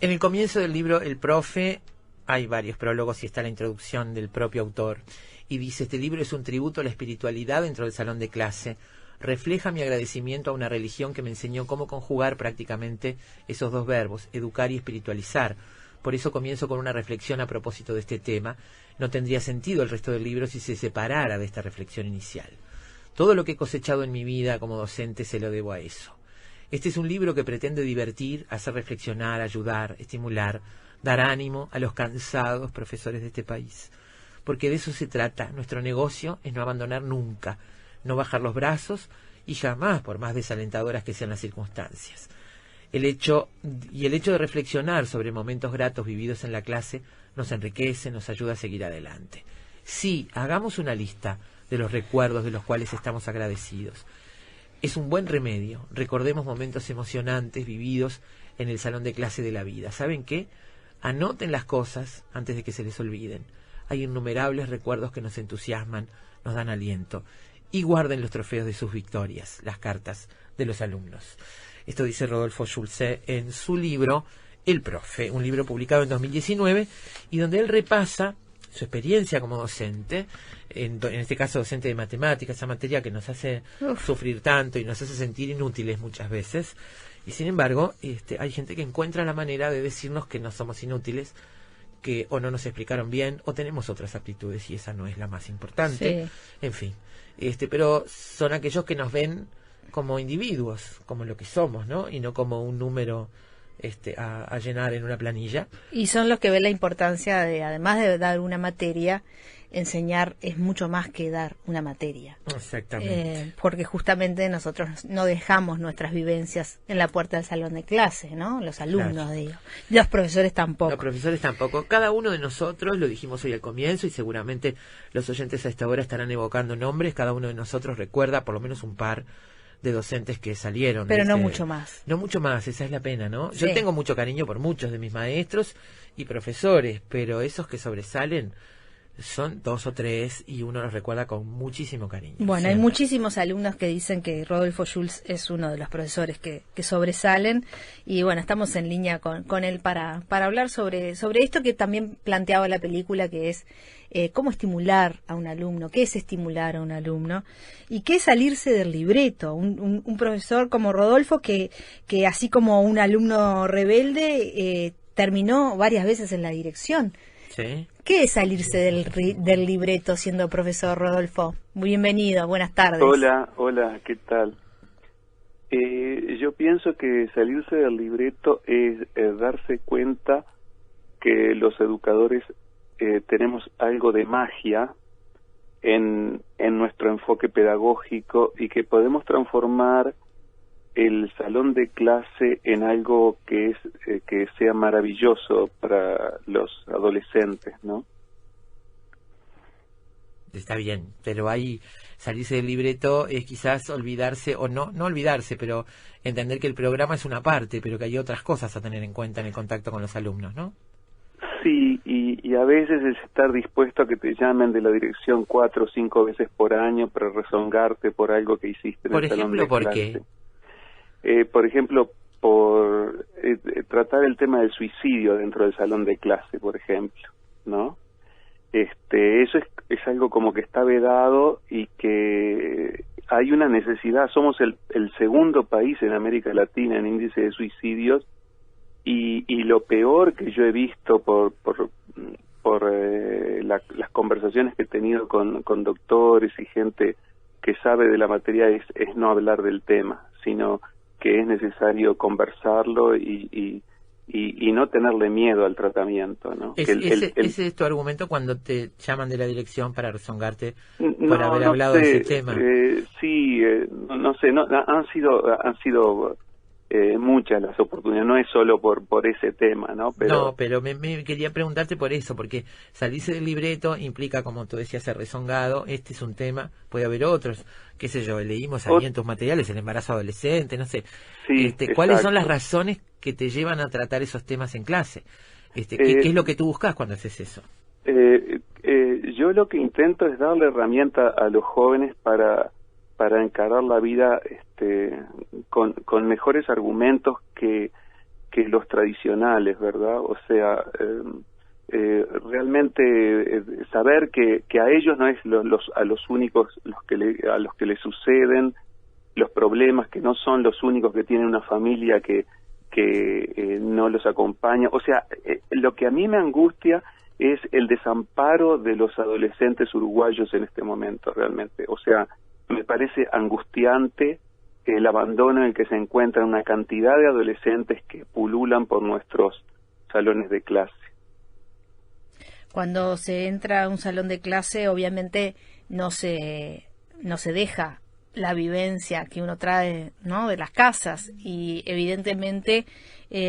En el comienzo del libro El Profe hay varios prólogos y está la introducción del propio autor. Y dice, este libro es un tributo a la espiritualidad dentro del salón de clase. Refleja mi agradecimiento a una religión que me enseñó cómo conjugar prácticamente esos dos verbos, educar y espiritualizar. Por eso comienzo con una reflexión a propósito de este tema. No tendría sentido el resto del libro si se separara de esta reflexión inicial. Todo lo que he cosechado en mi vida como docente se lo debo a eso. Este es un libro que pretende divertir, hacer reflexionar, ayudar, estimular, dar ánimo a los cansados profesores de este país. Porque de eso se trata. Nuestro negocio es no abandonar nunca, no bajar los brazos y jamás, por más desalentadoras que sean las circunstancias. El hecho de reflexionar sobre momentos gratos vividos en la clase nos enriquece, nos ayuda a seguir adelante. Sí, hagamos una lista de los recuerdos de los cuales estamos agradecidos. Es un buen remedio. Recordemos momentos emocionantes vividos en el salón de clase de la vida. ¿Saben qué? Anoten las cosas antes de que se les olviden. Hay innumerables recuerdos que nos entusiasman, nos dan aliento. Y guarden los trofeos de sus victorias, las cartas de los alumnos. Esto dice Rodolfo Schulze en su libro El Profe, un libro publicado en 2019 y donde él repasa su experiencia como docente, en este caso docente de matemáticas, esa materia que nos hace sufrir tanto y nos hace sentir inútiles muchas veces. Y sin embargo, hay gente que encuentra la manera de decirnos que no somos inútiles, que o no nos explicaron bien o tenemos otras aptitudes y esa no es la más importante. Sí. En fin, pero son aquellos que nos ven como individuos, como lo que somos, ¿no? Y no como un número a llenar en una planilla. Y son los que ven la importancia de, además de dar una materia, enseñar es mucho más que dar una materia. Exactamente. Porque justamente nosotros no dejamos nuestras vivencias en la puerta del salón de clase, ¿no? Los alumnos, claro. Digo. Y los profesores tampoco. Los profesores tampoco. Cada uno de nosotros, lo dijimos hoy al comienzo, y seguramente los oyentes a esta hora estarán evocando nombres, cada uno de nosotros recuerda por lo menos un par de docentes que salieron. Pero no mucho más. No mucho más, esa es la pena, ¿no? Sí. Yo tengo mucho cariño por muchos de mis maestros y profesores, pero esos que sobresalen son 2 o 3 y uno los recuerda con muchísimo cariño. Bueno, siempre. Hay muchísimos alumnos que dicen que Rodolfo Schulz es uno de los profesores que sobresalen y bueno, estamos en línea con él para hablar sobre esto que también planteaba la película, que es cómo estimular a un alumno, qué es estimular a un alumno y qué es salirse del libreto. Un profesor como Rodolfo que así como un alumno rebelde terminó varias veces en la dirección. Sí. ¿Qué es salirse del libreto siendo profesor, Rodolfo? Muy bienvenido, buenas tardes. Hola, ¿qué tal? Yo pienso que salirse del libreto es darse cuenta que los educadores tenemos algo de magia en nuestro enfoque pedagógico y que podemos transformar el salón de clase en algo que sea maravilloso para los adolescentes, ¿no? Está bien, pero ahí salirse del libreto es quizás olvidarse, o no olvidarse, pero entender que el programa es una parte, pero que hay otras cosas a tener en cuenta en el contacto con los alumnos, ¿no? Sí, y a veces es estar dispuesto a que te llamen de la dirección 4 o 5 veces por año para rezongarte por algo que hiciste en el salón de clase. ¿Por qué? Por ejemplo, por tratar el tema del suicidio dentro del salón de clase, por ejemplo, ¿no? Eso es algo como que está vedado y que hay una necesidad. Somos el segundo país en América Latina en índice de suicidios y lo peor que yo he visto por las conversaciones que he tenido con doctores y gente que sabe de la materia es no hablar del tema, sino que es necesario conversarlo y no tenerle miedo al tratamiento, ¿no? ¿Ese es tu argumento cuando te llaman de la dirección para rezongarte por haber hablado de ese tema? Sí, no sé, han sido muchas las oportunidades, no es solo por ese tema, ¿no? Pero me quería preguntarte por eso, porque salirse del libreto implica, como tú decías, ser rezongado. Este es un tema, puede haber otros, qué sé yo, leímos ahí en tus materiales el embarazo adolescente, no sé. Sí, ¿cuáles son las razones que te llevan a tratar esos temas en clase? ¿Qué es lo que tú buscas cuando haces eso? Yo lo que intento es darle herramienta a los jóvenes para encarar la vida con mejores argumentos que que los tradicionales, ¿verdad? O sea, realmente saber que a ellos no es a los únicos a los que les suceden los problemas, que no son los únicos que tienen una familia que no los acompaña. O sea, lo que a mí me angustia es el desamparo de los adolescentes uruguayos en este momento, realmente. O sea, me parece angustiante el abandono en el que se encuentran una cantidad de adolescentes que pululan por nuestros salones de clase. Cuando se entra a un salón de clase, obviamente no se deja la vivencia que uno trae, ¿no?, de las casas, y evidentemente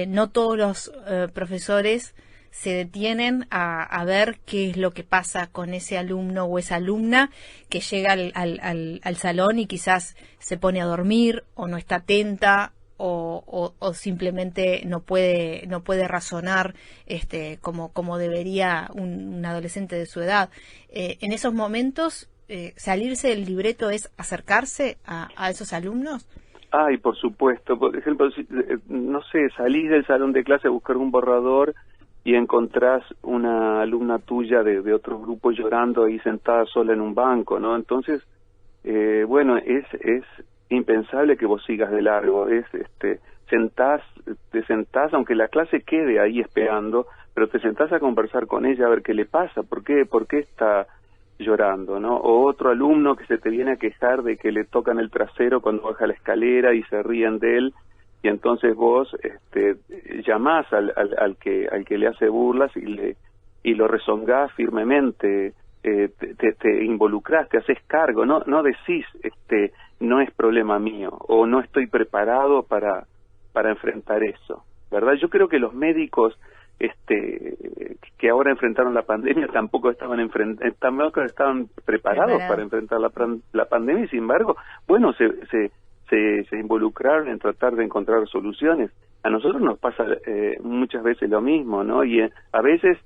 no todos los profesores se detienen a ver qué es lo que pasa con ese alumno o esa alumna que llega al salón y quizás se pone a dormir o no está atenta o simplemente no puede razonar como debería un adolescente de su edad. En esos momentos, salirse del libreto es acercarse a esos alumnos. Ay, por supuesto. Por ejemplo, no sé, salís del salón de clase a buscar un borrador y encontrás una alumna tuya de otro grupo llorando ahí sentada sola en un banco, ¿no? Entonces, bueno, es impensable que vos sigas de largo. Te sentás, aunque la clase quede ahí esperando, pero te sentás a conversar con ella a ver qué le pasa, por qué está llorando, ¿no? O otro alumno que se te viene a quejar de que le tocan el trasero cuando baja la escalera y se ríen de él, y entonces vos llamás al que le hace burlas y lo rezongás firmemente, te involucrás, te haces cargo, no decís no es problema mío o no estoy preparado para enfrentar eso, ¿verdad? Yo creo que los médicos que ahora enfrentaron la pandemia tampoco estaban preparados para enfrentar la pandemia, y sin embargo, bueno, se involucraron en tratar de encontrar soluciones. A nosotros nos pasa muchas veces lo mismo, ¿no? Y a veces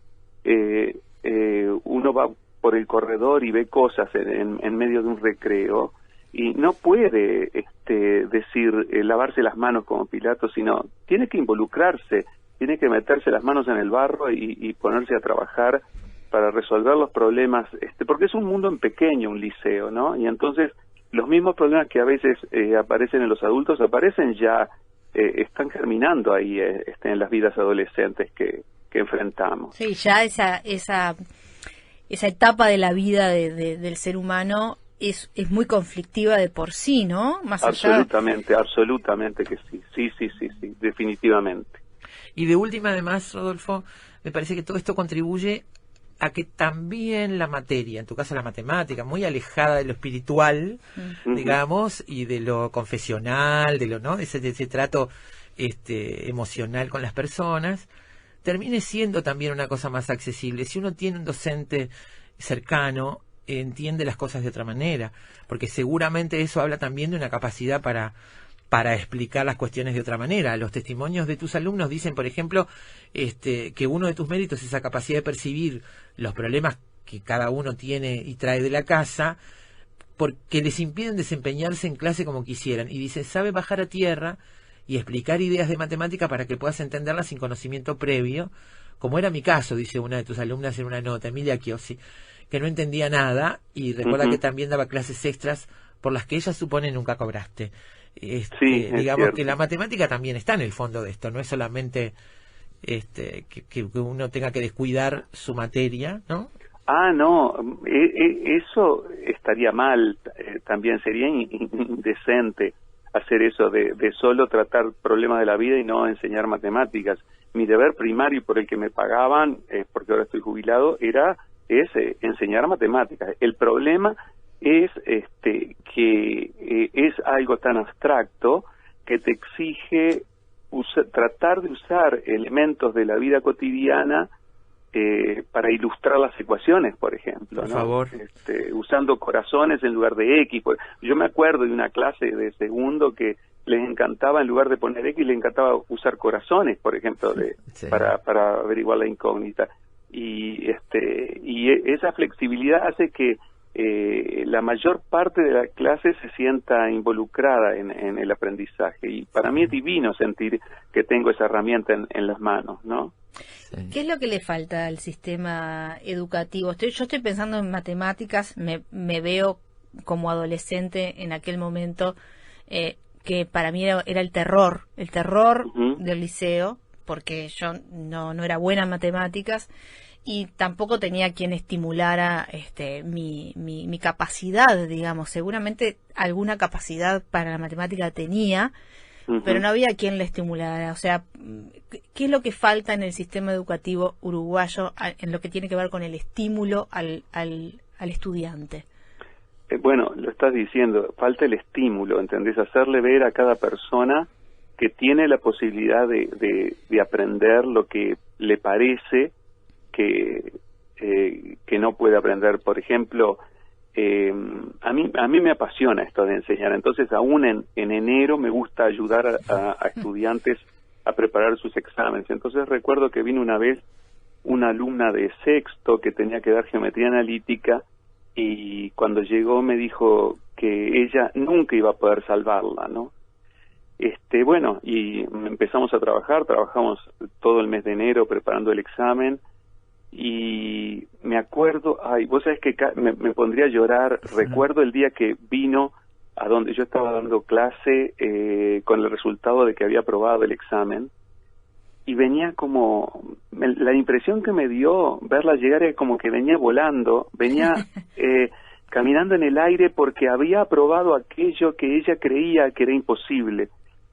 uno va por el corredor y ve cosas en medio de un recreo y no puede decir lavarse las manos como Pilato, sino tiene que involucrarse, tiene que meterse las manos en el barro y ponerse a trabajar para resolver los problemas, porque es un mundo en pequeño, un liceo, ¿no? Y entonces los mismos problemas que a veces aparecen en los adultos aparecen ya, están germinando ahí en las vidas adolescentes que enfrentamos. Sí, ya esa etapa de la vida del ser humano es muy conflictiva de por sí, ¿no? Más Absolutamente que sí. Sí, definitivamente. Y de última, además, Rodolfo, me parece que todo esto contribuye a que también la materia, en tu caso la matemática, muy alejada de lo espiritual, digamos, y de lo confesional, de ese trato emocional con las personas, termine siendo también una cosa más accesible. Si uno tiene un docente cercano, entiende las cosas de otra manera, porque seguramente eso habla también de una capacidad para explicar las cuestiones de otra manera. Los testimonios de tus alumnos dicen, por ejemplo, que uno de tus méritos es esa capacidad de percibir los problemas que cada uno tiene y trae de la casa, porque les impiden desempeñarse en clase como quisieran. Y dice, sabe bajar a tierra y explicar ideas de matemática para que puedas entenderlas sin conocimiento previo, como era mi caso, dice una de tus alumnas en una nota, Emilia Chiosi, que no entendía nada y recuerda que también daba clases extras por las que ella supone nunca cobraste. Sí, digamos que la matemática también está en el fondo de esto, no es solamente que uno tenga que descuidar su materia, ¿no? No, eso estaría mal, también sería indecente hacer eso de solo tratar problemas de la vida y no enseñar matemáticas. Mi deber primario por el que me pagaban, porque ahora estoy jubilado, es enseñar matemáticas. El problema es que es algo tan abstracto que te exige tratar de usar elementos de la vida cotidiana para ilustrar las ecuaciones, por ejemplo, por ¿no? favor. Usando corazones en lugar de X. Yo me acuerdo de una clase de segundo que les encantaba, en lugar de poner X, les encantaba usar corazones, por ejemplo, para averiguar la incógnita. Y esa flexibilidad hace que la mayor parte de la clase se sienta involucrada en el aprendizaje. Y para mí es divino sentir que tengo esa herramienta en las manos, ¿no? ¿Qué es lo que le falta al sistema educativo? Yo estoy pensando en matemáticas, me veo como adolescente en aquel momento, que para mí era el terror del liceo, porque yo no era buena en matemáticas y tampoco tenía quien estimulara mi capacidad, digamos. Seguramente alguna capacidad para la matemática tenía, pero no había quien la estimulara. O sea, ¿qué es lo que falta en el sistema educativo uruguayo en lo que tiene que ver con el estímulo al estudiante? Bueno, lo estás diciendo, falta el estímulo, ¿entendés? Hacerle ver a cada persona que tiene la posibilidad de aprender lo que le parece que no puede aprender. Por ejemplo, a mí me apasiona esto de enseñar, entonces aún en enero me gusta ayudar a estudiantes a preparar sus exámenes. Entonces recuerdo que vino una vez una alumna de sexto que tenía que dar geometría analítica, y cuando llegó me dijo que ella nunca iba a poder salvarla, ¿no? Bueno, y empezamos a trabajamos todo el mes de enero preparando el examen, y me acuerdo, vos sabés que me pondría a llorar. Recuerdo el día que vino a donde yo estaba dando clase con el resultado de que había aprobado el examen, y venía la impresión que me dio verla llegar era como que venía volando, venía caminando en el aire porque había aprobado aquello que ella creía que era imposible.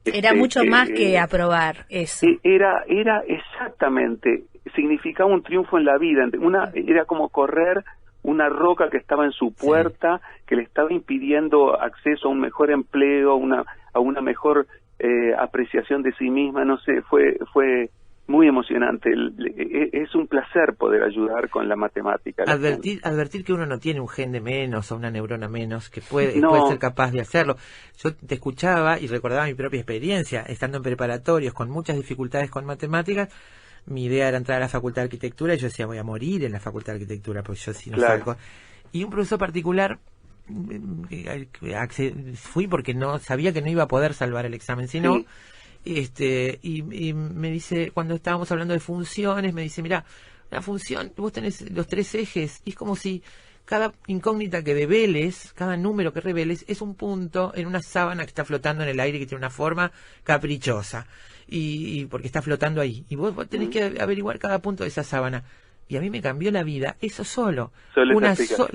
Era mucho más que aprobar eso. Era exactamente, significaba un triunfo en la vida. Era como correr una roca que estaba en su puerta, que le estaba impidiendo acceso a un mejor empleo, a una mejor apreciación de sí misma. No sé, fue muy emocionante. Es un placer poder ayudar con la matemática. Advertir que uno no tiene un gen de menos o una neurona menos, que puede ser capaz de hacerlo. Yo te escuchaba y recordaba mi propia experiencia, estando en preparatorios con muchas dificultades con matemáticas. Mi idea era entrar a la Facultad de Arquitectura y yo decía, voy a morir en la Facultad de Arquitectura, porque yo si no salgo. Y un profesor particular, fui porque no sabía que no iba a poder salvar el examen, sino... y me dice, cuando estábamos hablando de funciones, me dice, mira, la función, vos tenés los 3 ejes, y es como si cada incógnita que develes, cada número que reveles, es un punto en una sábana que está flotando en el aire, que tiene una forma caprichosa, y porque está flotando ahí, y vos tenés que averiguar cada punto de esa sábana. Y a mí me cambió la vida, eso solo.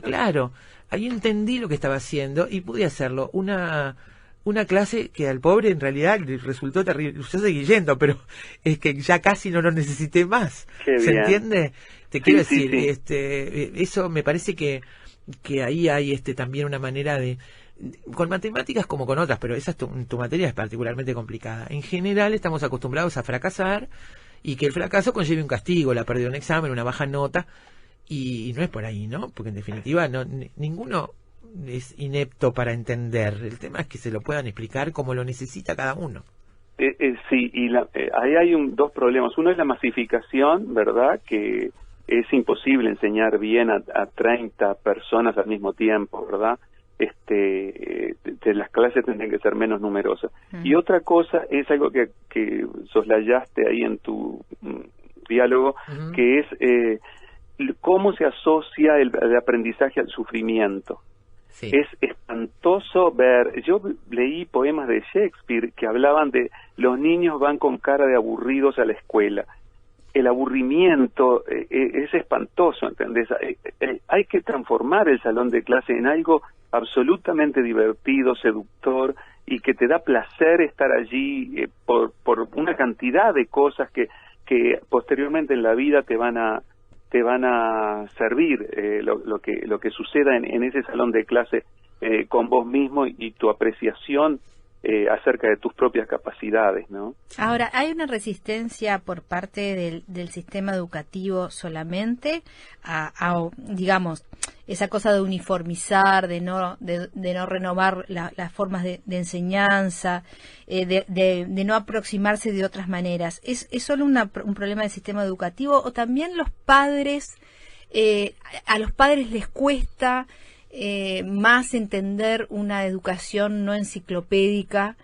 Claro, ahí entendí lo que estaba haciendo y pude hacerlo. Una clase que al pobre en realidad le resultó terrible. Yo seguí yendo, pero es que ya casi no lo necesité más. ¿Se entiende? Te quiero decir, eso me parece que ahí hay también una manera de... Con matemáticas como con otras, pero tu materia es particularmente complicada. En general estamos acostumbrados a fracasar y que el fracaso conlleve un castigo, la pérdida de un examen, una baja nota, y no es por ahí, ¿no? Porque en definitiva ninguno es inepto para entender. El tema es que se lo puedan explicar como lo necesita cada uno. Sí, y ahí hay dos problemas. Uno es la masificación, ¿verdad? Que es imposible enseñar bien a 30 personas al mismo tiempo, ¿verdad? Las clases tendrían que ser menos numerosas. Y otra cosa es algo que soslayaste ahí en tu diálogo, que es cómo se asocia el aprendizaje al sufrimiento. Sí. Es espantoso ver, yo leí poemas de Shakespeare que hablaban de los niños van con cara de aburridos a la escuela. El aburrimiento es espantoso, ¿entendés? Hay que transformar el salón de clase en algo absolutamente divertido, seductor, y que te da placer estar allí por una cantidad de cosas que posteriormente en la vida te van a servir, lo que suceda en ese salón de clase con vos mismo y tu apreciación acerca de tus propias capacidades, ¿no? Ahora, ¿hay una resistencia por parte del sistema educativo solamente a digamos, esa cosa de uniformizar, de no renovar las formas de enseñanza, de no aproximarse de otras maneras? ¿Es solo un problema del sistema educativo o también los padres, a los padres les cuesta más entender una educación no enciclopédica,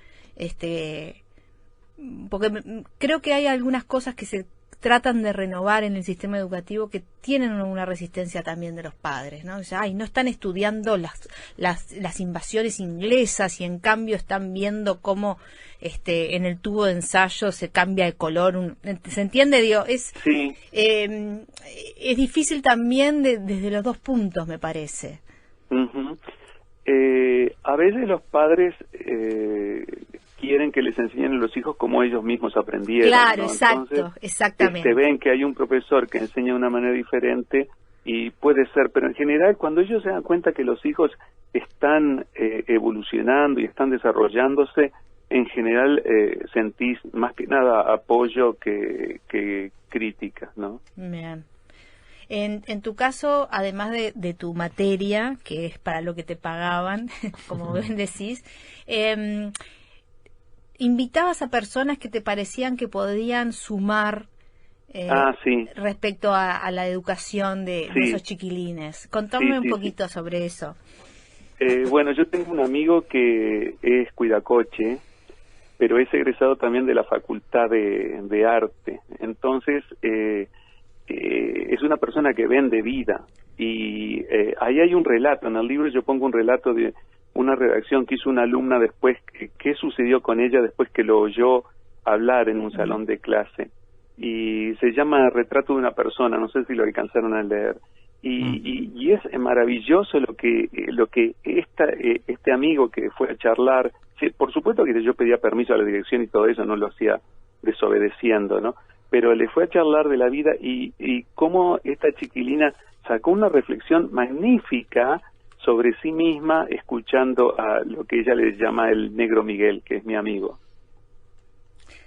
porque creo que hay algunas cosas que se tratan de renovar en el sistema educativo que tienen una resistencia también de los padres, ¿no? O sea, no están estudiando las invasiones inglesas y en cambio están viendo cómo en el tubo de ensayo se cambia de color. ¿Se entiende? Digo, Sí. Es difícil también desde los dos puntos, me parece. Uh-huh. A veces los padres quieren que les enseñen a los hijos como ellos mismos aprendieron. Claro, ¿no? exacto, Entonces, exactamente. Ven que hay un profesor que enseña de una manera diferente y puede ser, pero en general cuando ellos se dan cuenta que los hijos están evolucionando y están desarrollándose, en general sentís más que nada apoyo que crítica, ¿no? Bien. En tu caso, además de tu materia, que es para lo que te pagaban, como bien decís, invitabas a personas que te parecían que podían sumar sí. respecto a la educación de esos chiquilines. Contame un poquito sobre eso. Bueno, yo tengo un amigo que es cuidacoche, pero es egresado también de la Facultad de Arte. Entonces, es una persona que vende vida. Y ahí hay un relato, en el libro yo pongo un relato de una redacción que hizo una alumna después, qué sucedió con ella después que lo oyó hablar en un salón de clase. Y se llama Retrato de una persona, no sé si lo alcanzaron a leer. Y es maravilloso lo que este amigo que fue a charlar, sí, por supuesto que yo pedía permiso a la dirección y todo eso, no lo hacía desobedeciendo, ¿no? Pero le fue a charlar de la vida y cómo esta chiquilina sacó una reflexión magnífica sobre sí misma, escuchando a lo que ella le llama el Negro Miguel, que es mi amigo.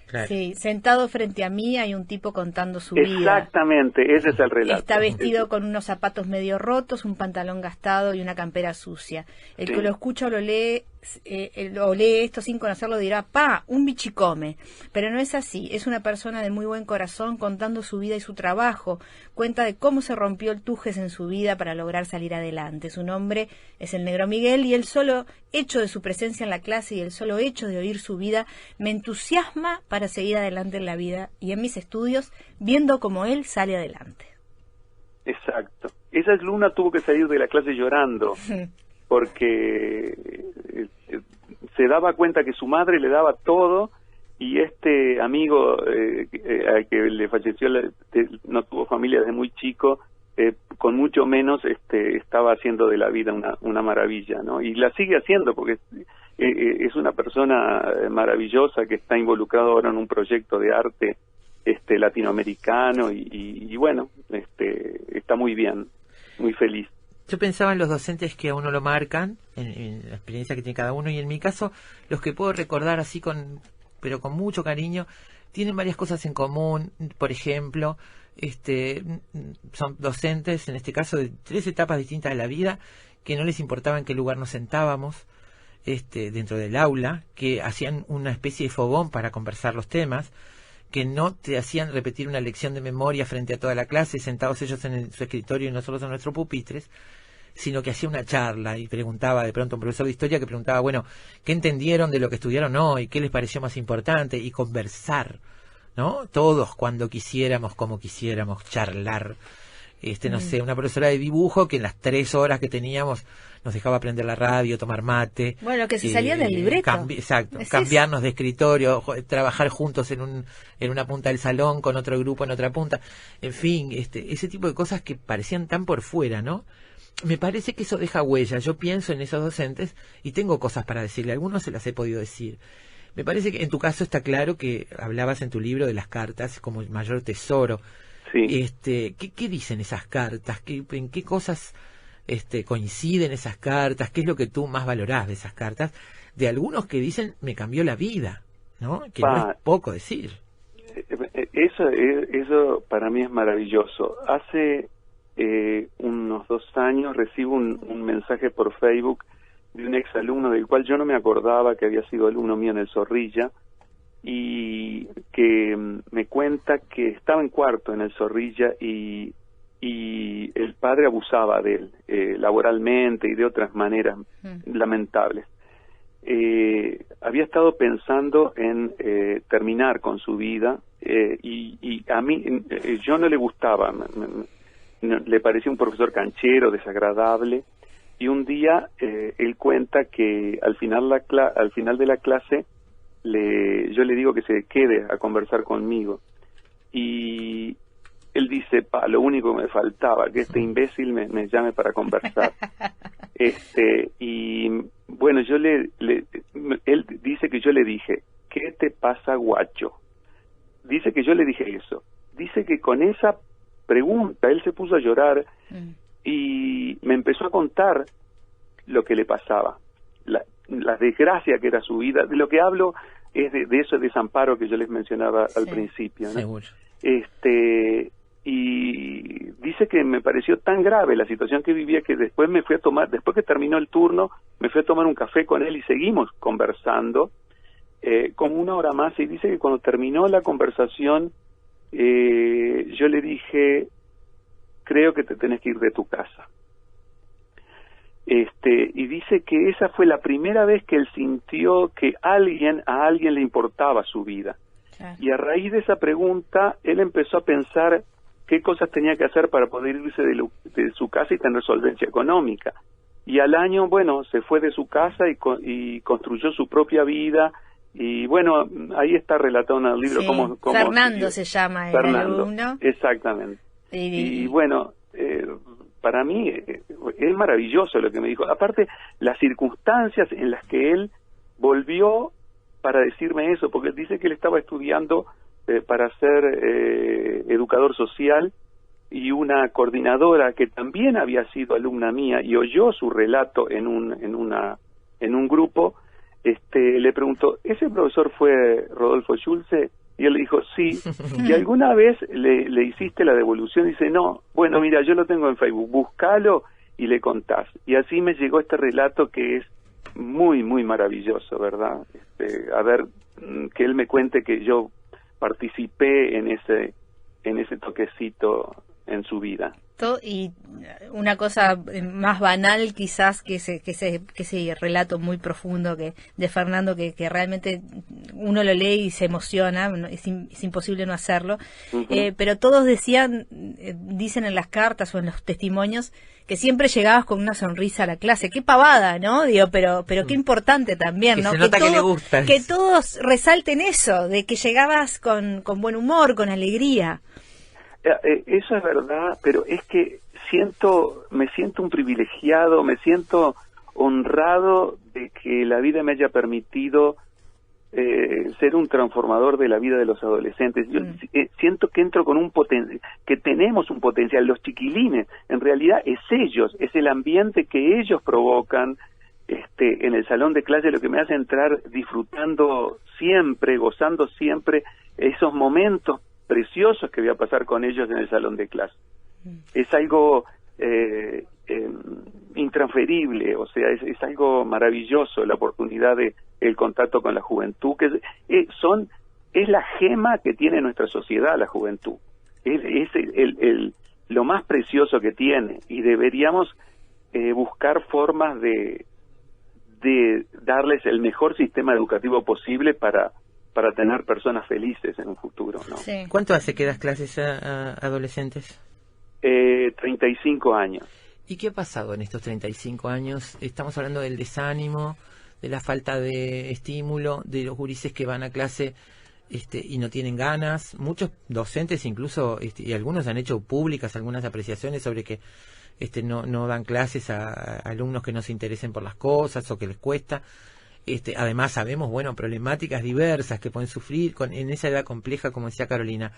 Claro. Sí, sentado frente a mí hay un tipo contando su vida. Exactamente, ese es el relato. Está vestido con unos zapatos medio rotos, un pantalón gastado y una campera sucia. El que lo escucha o lo lee esto sin conocerlo dirá, un bichicome. Pero no es así, es una persona de muy buen corazón contando su vida y su trabajo. Cuenta de cómo se rompió el tujes en su vida para lograr salir adelante. Su nombre es el Negro Miguel y el solo hecho de su presencia en la clase y el solo hecho de oír su vida me entusiasma para seguir adelante en la vida y en mis estudios, viendo cómo él sale adelante. Exacto. Esa Luna tuvo que salir de la clase llorando porque se daba cuenta que su madre le daba todo y este amigo al que le falleció, no tuvo familia desde muy chico, con mucho menos estaba haciendo de la vida una maravilla, ¿no? Y la sigue haciendo porque es una persona maravillosa que está involucrado ahora en un proyecto de arte latinoamericano y bueno, está muy bien, muy feliz. Yo pensaba en los docentes que a uno lo marcan, en la experiencia que tiene cada uno, y en mi caso, los que puedo recordar así pero con mucho cariño, tienen varias cosas en común. Por ejemplo, son docentes, en este caso, de 3 etapas distintas de la vida, que no les importaba en qué lugar nos sentábamos dentro del aula, que hacían una especie de fogón para conversar los temas, que no te hacían repetir una lección de memoria frente a toda la clase, sentados ellos en su escritorio y nosotros en nuestros pupitres, sino que hacía una charla y preguntaba, de pronto un profesor de historia que preguntaba, bueno, ¿qué entendieron de lo que estudiaron hoy? ¿Qué les pareció más importante? Y conversar, ¿no? Todos cuando quisiéramos, como quisiéramos, charlar. No sé, una profesora de dibujo que en las 3 horas que teníamos nos dejaba prender la radio, tomar mate. Bueno, que se salía del libreto. Exacto, cambiarnos de escritorio, trabajar juntos en una punta del salón, con otro grupo en otra punta. En fin, ese tipo de cosas que parecían tan por fuera, ¿no? Me parece que eso deja huella. Yo pienso en esos docentes y tengo cosas para decirle. Algunos se las he podido decir. Me parece que en tu caso está claro que hablabas en tu libro de las cartas como el mayor tesoro. Sí. ¿Qué dicen esas cartas? ¿En qué cosas coinciden esas cartas? ¿Qué es lo que tú más valorás de esas cartas? De algunos que dicen, me cambió la vida, ¿no? Que no es poco decir. Eso para mí es maravilloso. Hace unos 2 años recibo un mensaje por Facebook de un exalumno del cual yo no me acordaba que había sido alumno mío en el Zorrilla, y que me cuenta que estaba en cuarto en el Zorrilla y y el padre abusaba de él, laboralmente y de otras maneras lamentables. Había estado pensando en terminar con su vida, y a mí, yo no le gustaba, le parecía un profesor canchero, desagradable, y un día él cuenta que al final de la clase yo le digo que se quede a conversar conmigo, y él dice: lo único que me faltaba, que este imbécil me llame para conversar. Y bueno, él dice que yo le dije: ¿qué te pasa, guacho? Dice que yo le dije eso. Dice que con esa pregunta él se puso a llorar y me empezó a contar lo que le pasaba, la desgracia que era su vida. De lo que hablo es de ese desamparo que yo les mencionaba al principio, ¿no? Seguro. Y dice que me pareció tan grave la situación que vivía que después después que terminó el turno, me fui a tomar un café con él y seguimos conversando como 1 hora más, y dice que cuando terminó la conversación yo le dije: creo que te tenés que ir de tu casa. Y dice que esa fue la primera vez que él sintió que a alguien le importaba su vida. Claro. Y a raíz de esa pregunta, él empezó a pensar qué cosas tenía que hacer para poder irse de su casa y tener solvencia económica. Y al año, bueno, se fue de su casa y construyó su propia vida. Y bueno, ahí está relatado en el libro cómo Fernando se llama el alumno. Exactamente. Y bueno, para mí es maravilloso lo que me dijo. Aparte, las circunstancias en las que él volvió para decirme eso, porque él dice que él estaba estudiando para ser educador social, y una coordinadora que también había sido alumna mía y oyó su relato en un grupo, le preguntó: ¿ese profesor fue Rodolfo Schulze? Y él le dijo: sí. ¿Y alguna vez le hiciste la devolución? Y dice: no. Bueno, mira, yo lo tengo en Facebook, búscalo y le contás. Y así me llegó este relato que es muy, muy maravilloso, ¿verdad? A ver, que él me cuente que yo participé en ese toquecito en su vida. Y una cosa más banal quizás que ese relato muy profundo de Fernando, que realmente uno lo lee y se emociona, es imposible no hacerlo. Pero todos dicen en las cartas o en los testimonios que siempre llegabas con una sonrisa a la clase. Qué pavada, ¿no? Digo, pero qué importante también, que ¿no? Se nota que le gusta. Que todos resalten eso, de que llegabas con buen humor, con alegría. Eso es verdad, pero es que me siento un privilegiado, me siento honrado de que la vida me haya permitido ser un transformador de la vida de los adolescentes. Yo siento que entro con que tenemos un potencial. Los chiquilines, en realidad es el ambiente que ellos provocan en el salón de clase, lo que me hace entrar disfrutando siempre, gozando siempre esos momentos preciosos que voy a pasar con ellos en el salón de clase. Es algo intransferible, o sea, es algo maravilloso la oportunidad de el contacto con la juventud, que es la gema que tiene nuestra sociedad, la juventud. Es lo más precioso que tiene, y deberíamos buscar formas de darles el mejor sistema educativo posible para tener personas felices en un futuro, ¿no? Sí. ¿Cuánto hace que das clases a adolescentes? 35 años. ¿Y qué ha pasado en estos 35 años? Estamos hablando del desánimo, de la falta de estímulo, de los gurises que van a clase y no tienen ganas. Muchos docentes incluso, y algunos han hecho públicas algunas apreciaciones sobre que no dan clases a alumnos que no se interesen por las cosas o que les cuesta. Además sabemos, problemáticas diversas que pueden sufrir en esa edad compleja, como decía Carolina.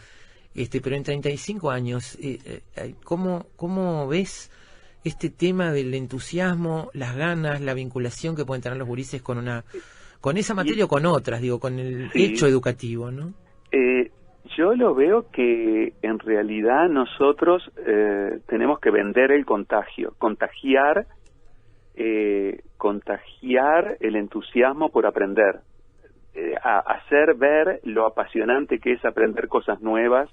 Pero en 35 años, ¿cómo ves este tema del entusiasmo, las ganas, la vinculación que pueden tener los gurises con esa materia o con otras, con el hecho educativo, ¿no? Yo lo veo que en realidad nosotros tenemos que vender el contagio, contagiar el entusiasmo por aprender, hacer ver lo apasionante que es aprender cosas nuevas,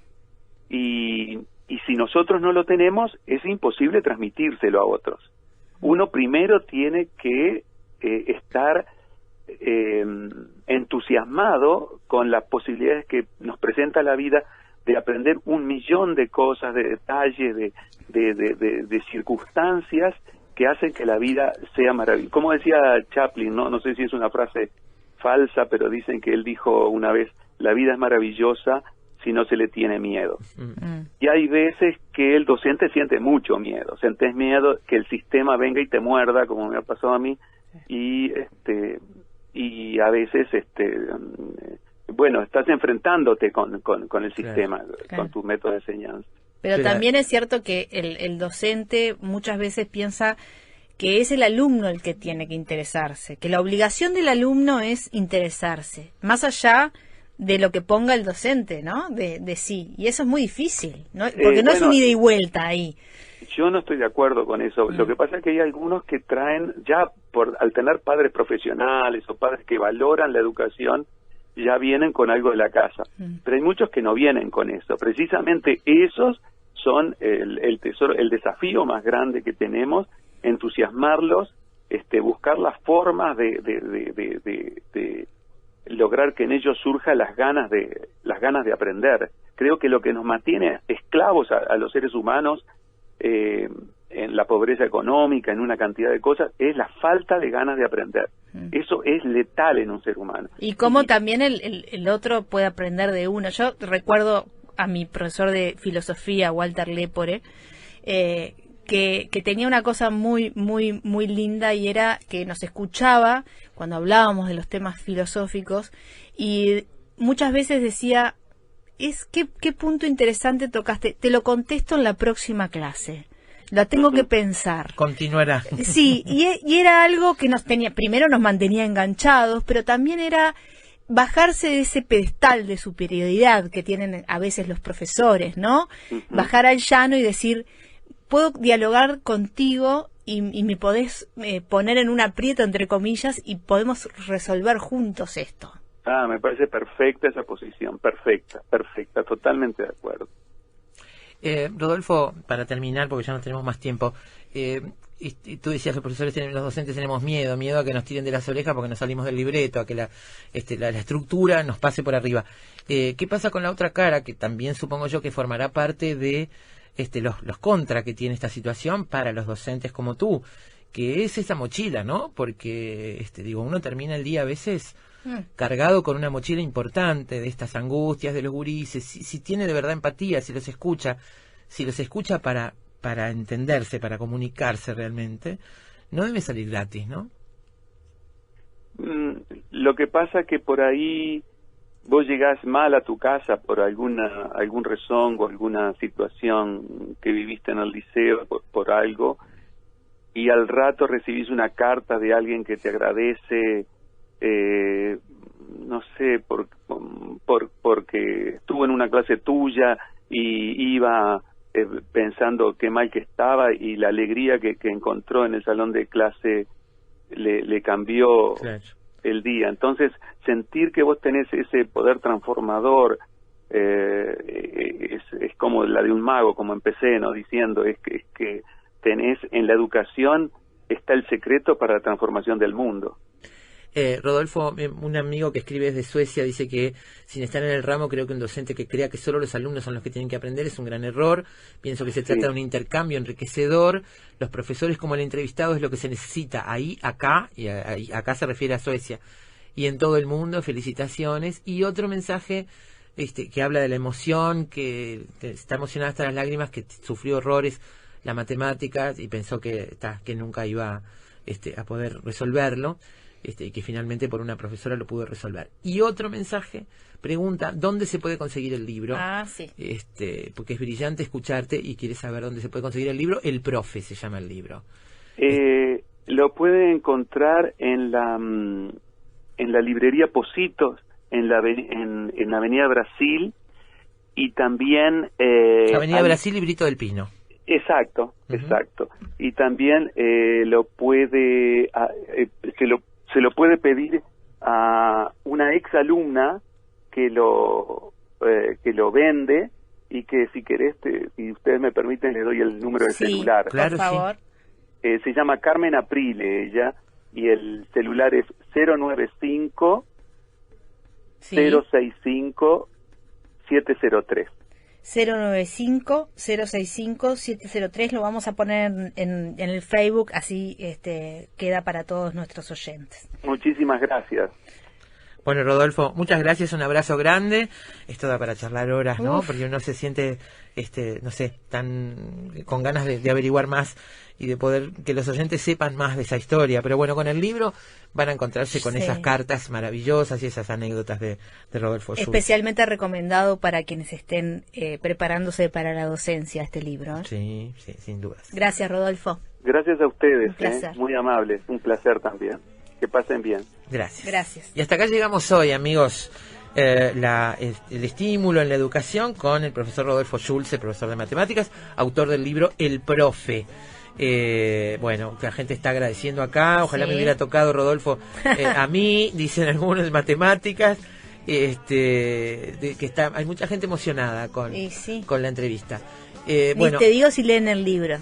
y si nosotros no lo tenemos, es imposible transmitírselo a otros. Uno primero tiene que estar entusiasmado con las posibilidades que nos presenta la vida de aprender 1.000.000 de cosas, de detalles, de circunstancias que hacen que la vida sea maravillosa. Como decía Chaplin, no sé si es una frase falsa, pero dicen que él dijo una vez, la vida es maravillosa si no se le tiene miedo. Y hay veces que el docente siente mucho miedo, sientes miedo que el sistema venga y te muerda, como me ha pasado a mí, y a veces bueno, estás enfrentándote con el sistema, claro, con tu método de enseñanza. Pero también es cierto que el docente muchas veces piensa que es el alumno el que tiene que interesarse, que la obligación del alumno es interesarse, más allá de lo que ponga el docente, ¿no? De sí. Y eso es muy difícil, ¿no? Porque no es un ida y vuelta ahí. Yo no estoy de acuerdo con eso. Lo que pasa es que hay algunos que traen, ya al tener padres profesionales o padres que valoran la educación, ya vienen con algo de la casa. Pero hay muchos que no vienen con eso. Precisamente esos son el tesoro, el desafío más grande que tenemos, entusiasmarlos, buscar las formas de lograr que en ellos surja las ganas de aprender. Creo que lo que nos mantiene esclavos a los seres humanos en la pobreza económica, en una cantidad de cosas, es la falta de ganas de aprender. Eso es letal en un ser humano. Y cómo también el otro puede aprender de uno. Yo recuerdo a mi profesor de filosofía, Walter Lepore, que tenía una cosa muy, muy, muy linda, y era que nos escuchaba cuando hablábamos de los temas filosóficos, y muchas veces decía, qué punto interesante tocaste, te lo contesto en la próxima clase, la tengo que pensar. Continuará. Sí, y era algo que primero nos mantenía enganchados, pero también era bajarse de ese pedestal de superioridad que tienen a veces los profesores, ¿no? Bajar al llano y decir, puedo dialogar contigo y me podés poner en un aprieto, entre comillas, y podemos resolver juntos esto. Me parece perfecta esa posición, perfecta, totalmente de acuerdo. Rodolfo, para terminar, porque ya no tenemos más tiempo, y tú decías, los docentes tenemos miedo a que nos tiren de las orejas porque nos salimos del libreto, a que la estructura nos pase por arriba. ¿Qué pasa con la otra cara, que también supongo yo que formará parte de los contra que tiene esta situación para los docentes como tú, que es esa mochila, ¿no? Porque uno termina el día a veces cargado con una mochila importante de estas angustias de los gurises. Si tiene de verdad empatía, si los escucha para entenderse, para comunicarse realmente, no debe salir gratis, ¿no? Lo que pasa que por ahí vos llegás mal a tu casa por algún rezongo, alguna situación que viviste en el liceo por algo, y al rato recibís una carta de alguien que te agradece, no sé, porque estuvo en una clase tuya y iba pensando qué mal que estaba, y la alegría que encontró en el salón de clase le cambió, claro, el día. Entonces, sentir que vos tenés ese poder transformador es como la de un mago, como empecé, ¿no? Diciendo, es que tenés en la educación está el secreto para la transformación del mundo. Rodolfo, un amigo que escribe desde Suecia dice que sin estar en el ramo, creo que un docente que crea que solo los alumnos son los que tienen que aprender es un gran error. Pienso que se trata de un intercambio enriquecedor. Los profesores, como el entrevistado, es lo que se necesita ahí, acá, y acá se refiere a Suecia, y en todo el mundo. Felicitaciones. Y otro mensaje que habla de la emoción, que está emocionada hasta las lágrimas, que sufrió horrores la matemática y pensó que nunca iba a poder resolverlo. Y que finalmente por una profesora lo pudo resolver. Y otro mensaje pregunta ¿dónde se puede conseguir el libro? Sí. Porque es brillante escucharte y quiere saber dónde se puede conseguir el libro. El Profe se llama el libro. Lo puede encontrar en la librería Positos, en la Avenida Brasil, y también Avenida Brasil y Brito del Pino. Exacto. Y también lo puede se lo puede pedir a una ex alumna que lo vende, y que si querés, si ustedes me permiten, le doy el número de celular. Claro, por favor. Se llama Carmen Aprile ella, y el celular es 095 065 703. 095-065-703, lo vamos a poner en el Facebook, así queda para todos nuestros oyentes. Muchísimas gracias. Bueno, Rodolfo, muchas gracias, un abrazo grande. Esto da para charlar horas, ¿no? Porque uno se siente, no sé, tan con ganas de averiguar más y de poder que los oyentes sepan más de esa historia. Pero bueno, con el libro van a encontrarse con esas cartas maravillosas y esas anécdotas de Rodolfo Schultz. Especialmente recomendado para quienes estén preparándose para la docencia este libro. Sí, sin dudas. Gracias, Rodolfo. Gracias a ustedes, Un placer. muy amables, un placer también. Que pasen bien. Gracias. Y hasta acá llegamos hoy, amigos. El estímulo en la educación con el profesor Rodolfo Schultz, profesor de matemáticas, autor del libro El Profe. Bueno, la gente está agradeciendo acá. Ojalá me hubiera tocado, Rodolfo, a mí, dicen algunos de matemáticas. Hay mucha gente emocionada con la entrevista. Bueno, te digo si leen el libro.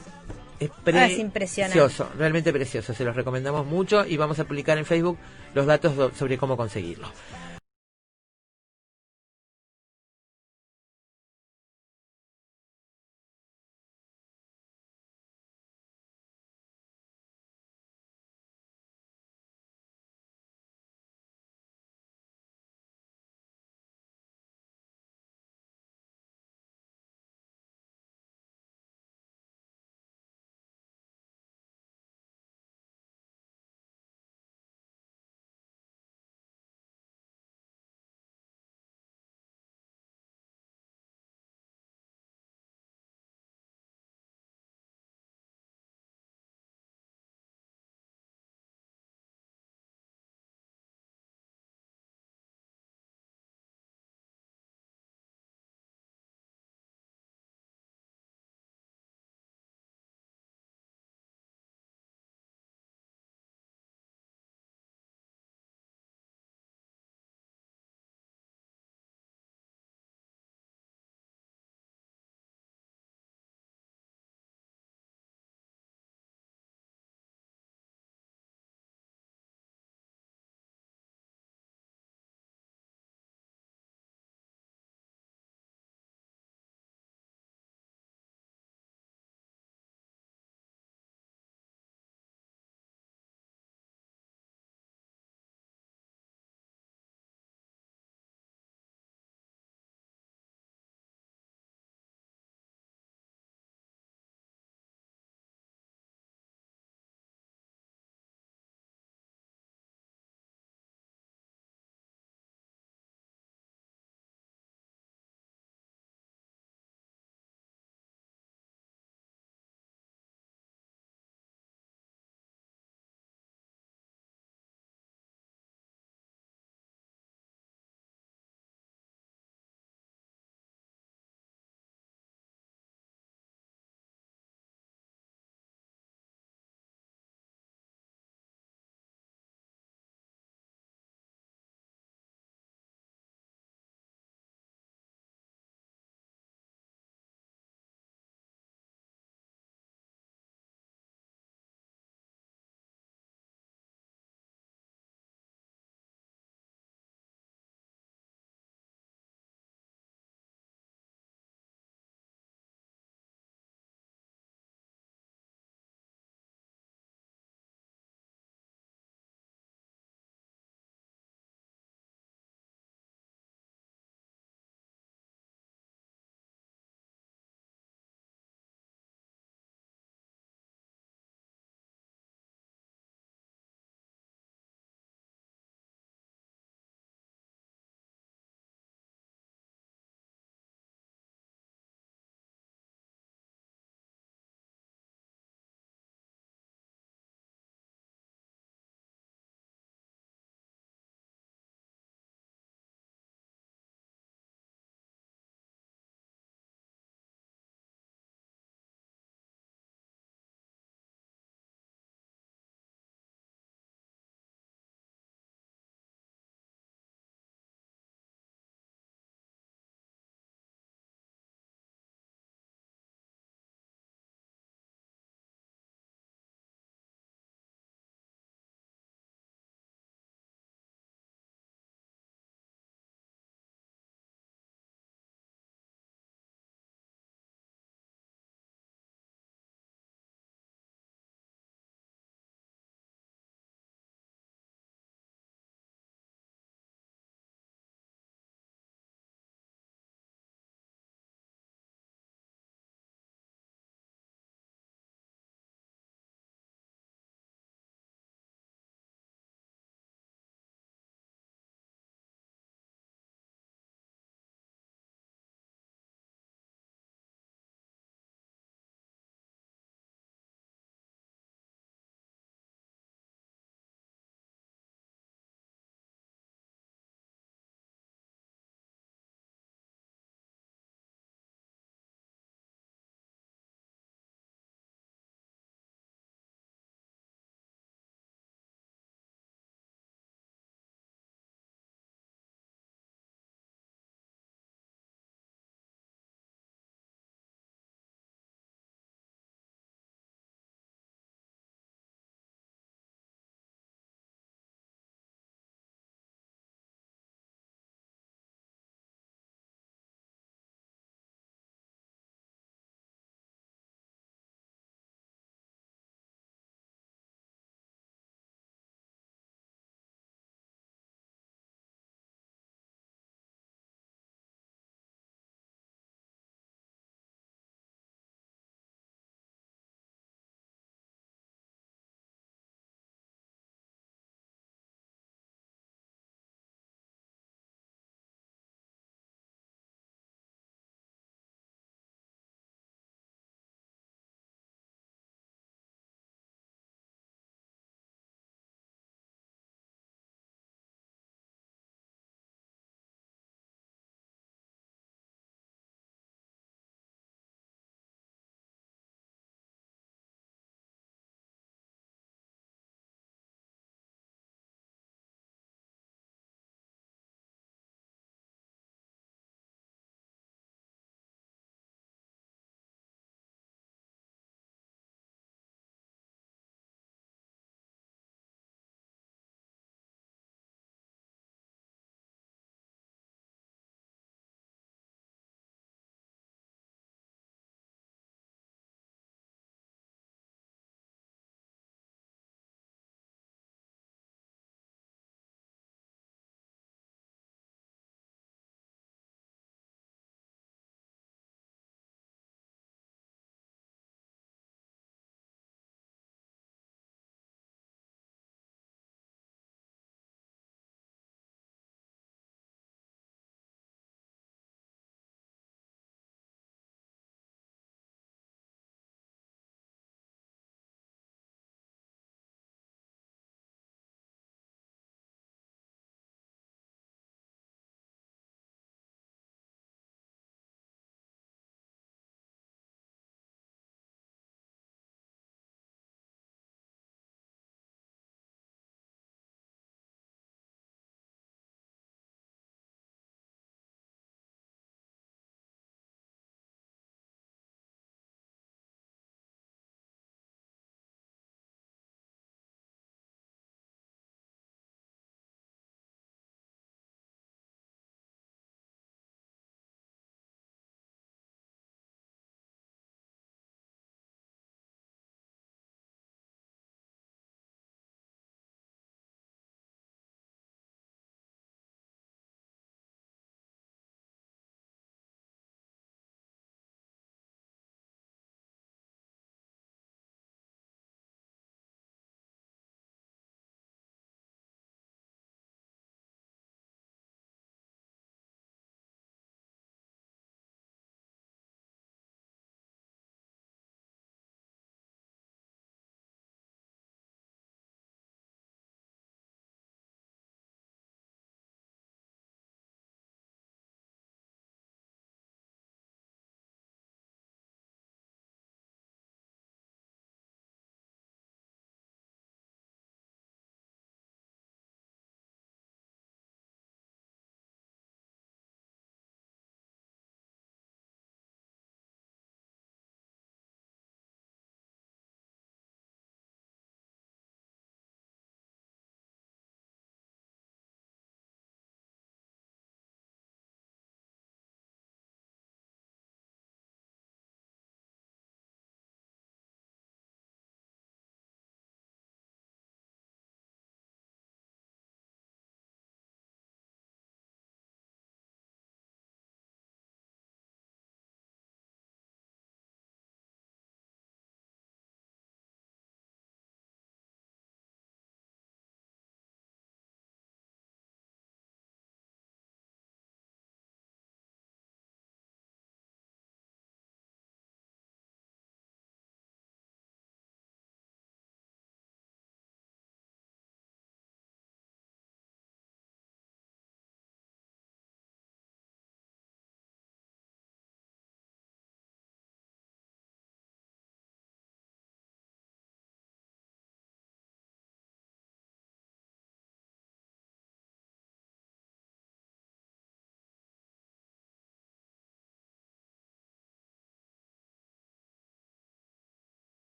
Es impresionante. Realmente precioso. Se los recomendamos mucho y vamos a publicar en Facebook los datos sobre cómo conseguirlo.